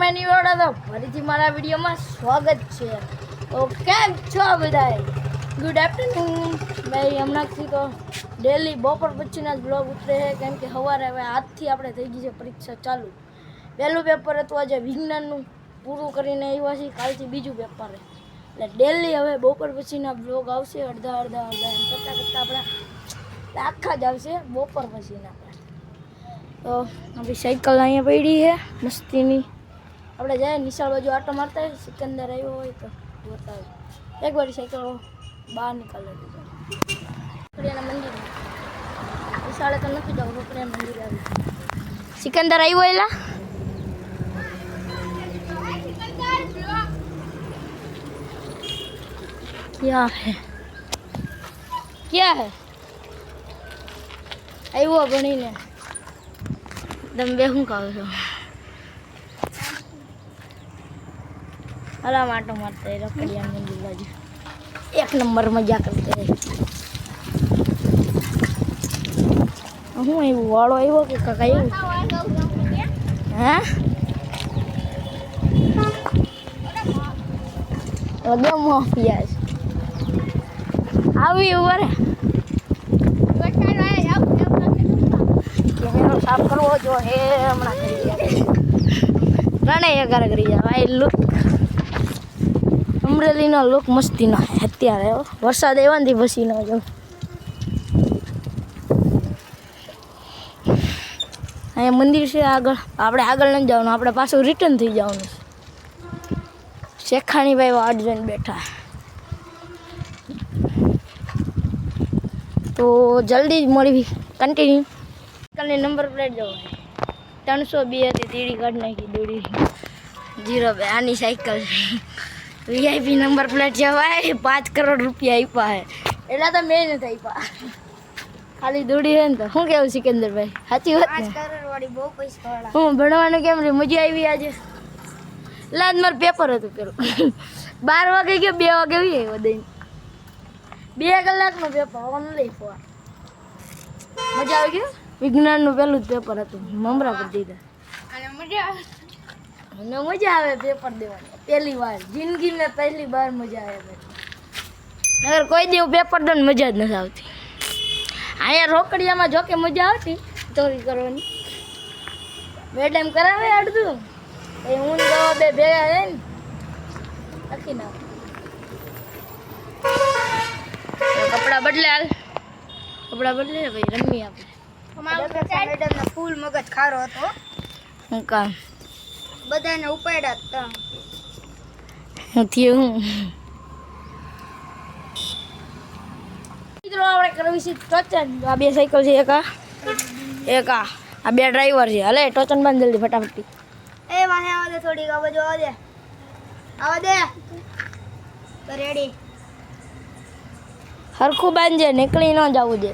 Many વડા તો ફરીથી મારા વિડીયોમાં સ્વાગત છે. તો કેમ છો બધાય? Good afternoon. ભાઈ હમણાંથી તો ડેલી બપોર પછીના જ બ્લોગ ઉતરે છે, કેમ કે સવારે હવે આજથી આપણે થઈ ગઈ છે પરીક્ષા ચાલુ. પહેલું પેપર હતું આજે વિજ્ઞાનનું, પૂરું કરીને આવ્યા છીએ. કાલથી બીજું પેપર છે, એટલે ડેલી હવે બપોર પછીના બ્લોગ આવશે. અડધા એમ કરતાં આપણે આખા જ આવશે બપોર પછીના. તો આપણી સાયકલ અહીંયા પડી છે મસ્તીની. આપણે જાય નિશાળ બાજુ આટો મારતા હોય, સિકંદર આવ્યો હોય તો જોતા હોય. એકવાર સાયકલ બહાર નીકળે રોકડિયાના મંદિર. નિશાળે તો નથી જવું, રોકડિયાના મંદિર આવી. સિકંદર આવ્યો એલા ક્યાં હે ક્યાં હે આવ્યો ભણીને. તમે બે શું કહો છો? હલા માટો મારતા રખડિયા મંદિર બાજુ એક નંબર મજા કરતા. હું આવ્યું વાળો આવ્યો કે કાકા આવ્યું? હા વગેમ માફિયા છે આવી ઉભરે કેમેરો સાફ કરવો જો હે હમણાં કરી ગયા રણે અગાર કરી જાય. ભાઈ લુક અમરેલીનો લુક મસ્તીનો અત્યારે વરસાદ એવાથી પછી ન જાઉં. અહીંયા મંદિર છે આગળ, આપણે આગળ નથી જવાનું, આપણે પાછું રિટર્ન થઈ જવાનું. શેખાણીભાઈ વાડ જોઈને બેઠા. તો જલ્દી જ મળી કન્ટિન્યુ. સાયકલની નંબર પ્લેટ જવો 302 હતી, તીડી કાઢી નાખી દોડી 02. આની સાયકલ છે, વીઆઈપી નંબર પ્લેટ છે ભાઈ. 5 કરોડ રૂપિયા આપ્યા છે, એટલા તો મેં નથી આપ્યા, ખાલી દોડી છે ને. તો શું કેવું સિકંદરભાઈ, સાચી વાત ને? 5 કરોડ વાળી બહુ પૈસા. હું ભણવાનું કેમ રે મજા આવી આજે? લાજ મારું પેપર હતું પેલું 12 વાગે ગયો, 2 વાગે આવી આવ્યો દઈને. 2 કલાકનું પેપર ઓનલી ફોર. મજા આવી ગયું. વિજ્ઞાનનું પહેલું જ પેપર હતું, મમરા પર દીધા. મને મજા આવે પેપર દેવાની, પહેલી વાર જિંદગીમાં પહેલી વાર મજા આવે. અગર કોઈ દી પેપર દઉં મજા જ નથી આવતી. અહીંયા રોકડિયામાં જો કે મજા આવતી ચોરી કરવાની. મેડમ કરાવે અડધું એ હું દવા બે ભેગા રહે ને લખી નાખ. કપડાં બદલે હાલ, કપડાં બદલે ભાઈ રમી આપણે. મેડમનો ફૂલ મગજ ખારો હતો. હું કામ બધાને ઉપાડ્યા હતા થયું. મિત્રો આપણે કરવી છે ટોચન. આ 2 સાયકલ છે, એક આ 2 ડ્રાઈવર છે. હલે ટોચન બંધ જલ્દી ફટાફટી. એ વાહે આવા દે થોડીક, આ બાજુ આવા દે તો રેડી. હરખું બાંધજે, નીકળી ન જવું દે.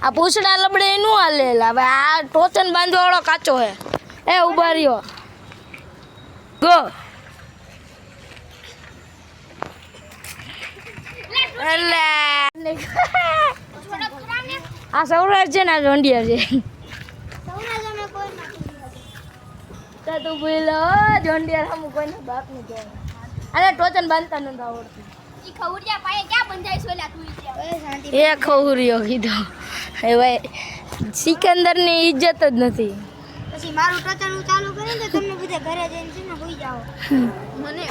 આ પૂછડા લબડે એનું હાલેલા. હવે આ ટોચન બાંધવા વાળો કાચો હે. એ ઉભા રહ્યો ગો. આ સૌરાષ્ટ્ર છે ને, આ જોંડિયા છે. તું બોલો જોંડિયા રામુ કોઈને બાપ નહીં કહેવાય. અને ટોચન બાંધતા નથી આવડતું. એ ખવરિયો કીધો એ ભાઈ, સિકંદરની ઇજ્જત જ નથી. પછી મારું ટોચન ચાલુ કરીને તો તમને બધા ઘરે જઈને છે ને હોઈ જાઓ. મને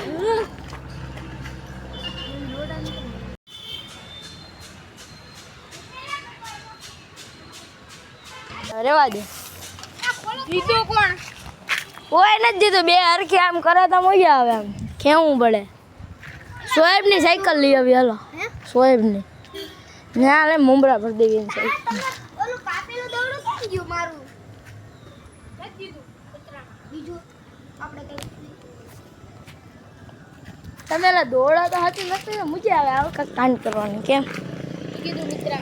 રેવા દે. દીધો કોણ? કોઈ નથી દીધું. 2 હરખી આમ કરે તો મજા આવે, આમ ખેવું પડે. સોએબની સાયકલ લઈ આવી. હાલો સોએબની ના લે મુંબરા પર દેવી સાયકલ. તમે એલા દોડા તો સાચું નથી, મજા આવે આ વખત કાંડ કરવાની. કેમ કીધું મિત્ર?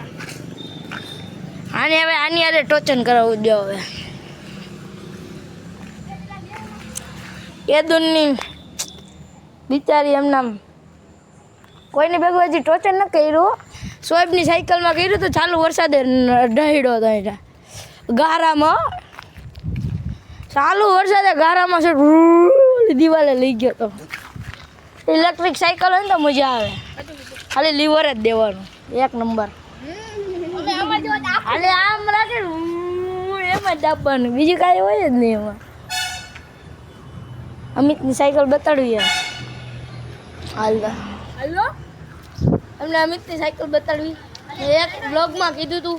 આને હવે આની યારે ટોચન કરાવવું દો. હવે એ દુનની બિચારી એમના કોઈને ભેગું હજી ટોચન ન કર્યું. સોએબની સાયકલમાં કર્યું તો ચાલુ વરસાદે ઢળ્યો હતો. ગારામાં ચાલુ વરસાદે ગારામાં છે દિવાલે લઈ ગયો તો. ઇલેક્ટ્રિક સાયકલ હોય ને તો મજા આવે, ખાલી લીવર જ દેવાનું 1 નંબર. હાલે આમ રાખે એમાં જ દાબવાનું, બીજું કાંઈ હોય જ નહીં એમાં. અમિતની સાયકલ બતાડવી એમ હાલતા હાલો અમને અમિતની સાયકલ બતાડવી. એક બ્લોગમાં કીધું હતું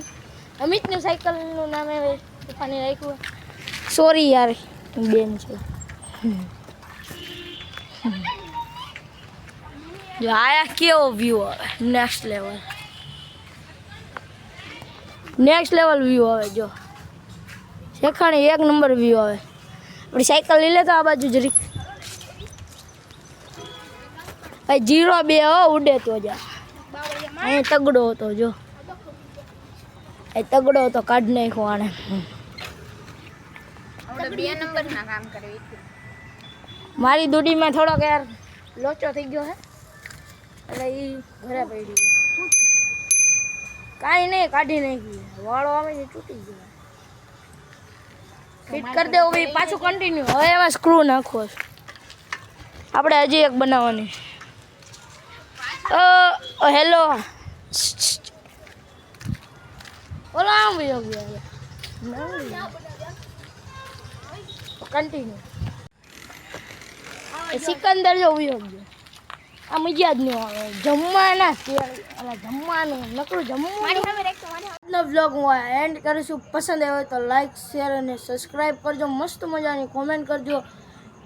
અમિતની સાયકલનું નામ એ તોફાની રાખ્યું. સોરી યાર બેન છે. જો આયા કેવો વ્યૂ આવે, નેક્સ્ટ લેવલ વ્યૂ આવે. જો શેખાણી 1 નંબર વ્યૂ આવે. આપણી સાયકલ લઈ લે તો આ બાજુ જરીક ભાઈ 02 ઉડે તો જા. અહીં તગડો હતો, જો એ તગડો હતો, કાઢ નાખ્યો આને. 2 નંબરના કામ કરે. મારી દૂડીમાં થોડોક યાર લોચો થઈ ગયો હે, એટલે એ ઘરે પડી ગયો. કાંઈ નહીં, કાઢી નાખી. વાળો આવે છે તૂટી ગયો. ફિટ કરી દેવું ભાઈ, પાછું કન્ટિન્યુ. હવે એમાં સ્ક્રૂ નાખવો છે આપણે. હજી એક બનાવવાની. હેલો ઓલો આમ ભાઈ કન્ટિન્યુ. સિકંદર જો ઉયો ગયો. આ મજા જ નહીં આવે જમવાના. જમવાનું નકરું જમવાનું. આજનો વ્લોગ હું એન્ડ કરીશું. પસંદ આવ્યો હોય તો લાઈક, શેર અને સબસ્ક્રાઈબ કરજો. મસ્ત મજાની કોમેન્ટ કરજો.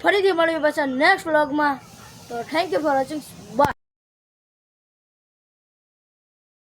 ફરીથી મળવી પાછા નેક્સ્ટ વ્લોગમાં. તો થેન્ક યુ ફોર વોચિંગ.